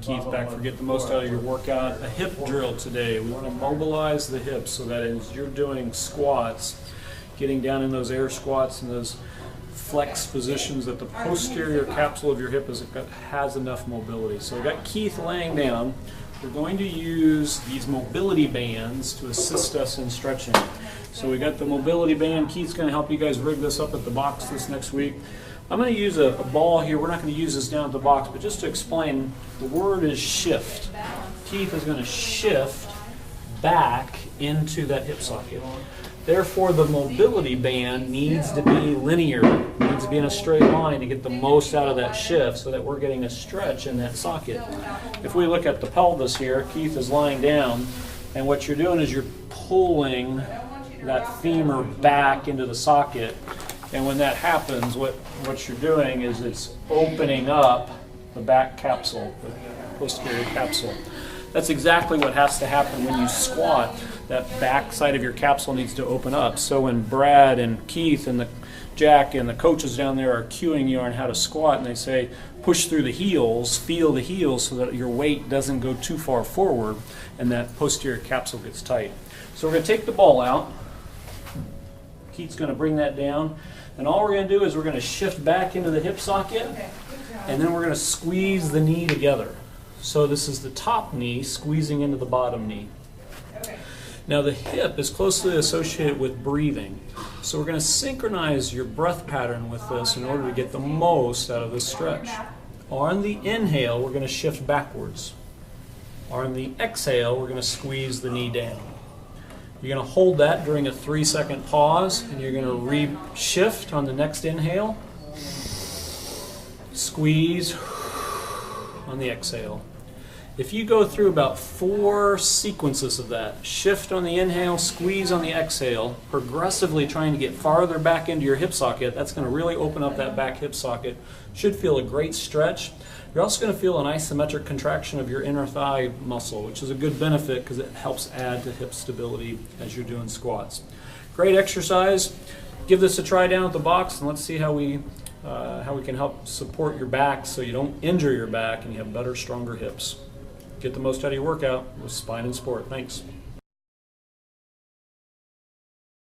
Keith back for Get the Most Out of Your Workout. A hip drill today. We want to mobilize the hips so that as you're doing squats, getting down in those air squats and those flex positions, that the posterior capsule of your hip has enough mobility. So we've got Keith laying down. We're going to use these mobility bands to assist us in stretching. So we got the mobility band. Keith's going to help you guys rig this up at the box this next week. I'm going to use a ball here. We're not going to use this down at the box, but just to explain, the word is shift. Keith is going to shift back into that hip socket. Therefore, the mobility band needs to be linear, needs to be in a straight line to get the most out of that shift so that we're getting a stretch in that socket. If we look at the pelvis here, Keith is lying down, and what you're doing is you're pulling that femur back into the socket. And when that happens, what you're doing is it's opening up the back capsule, the posterior capsule. That's exactly what has to happen when you squat. That back side of your capsule needs to open up. So when Brad and Keith and Jack and the coaches down there are cueing you on how to squat, and they say push through the heels, feel the heels so that your weight doesn't go too far forward and that posterior capsule gets tight. So we're going to take the ball out. Keith's going to bring that down. And all we're going to do is we're going to shift back into the hip socket, and then we're going to squeeze the knee together. So this is the top knee squeezing into the bottom knee. Now the hip is closely associated with breathing. So we're going to synchronize your breath pattern with this in order to get the most out of this stretch. On the inhale, we're going to shift backwards. On the exhale, we're going to squeeze the knee down. You're going to hold that during a 3-second pause, and you're going to re-shift on the next inhale. Squeeze on the exhale. If you go through about 4 sequences of that, shift on the inhale, squeeze on the exhale, progressively trying to get farther back into your hip socket, that's going to really open up that back hip socket. Should feel a great stretch. You're also going to feel an isometric contraction of your inner thigh muscle, which is a good benefit because it helps add to hip stability as you're doing squats. Great exercise. Give this a try down at the box, and let's see how we can help support your back so you don't injure your back and you have better, stronger hips. Get the most out of your workout with Spine and Sport. Thanks.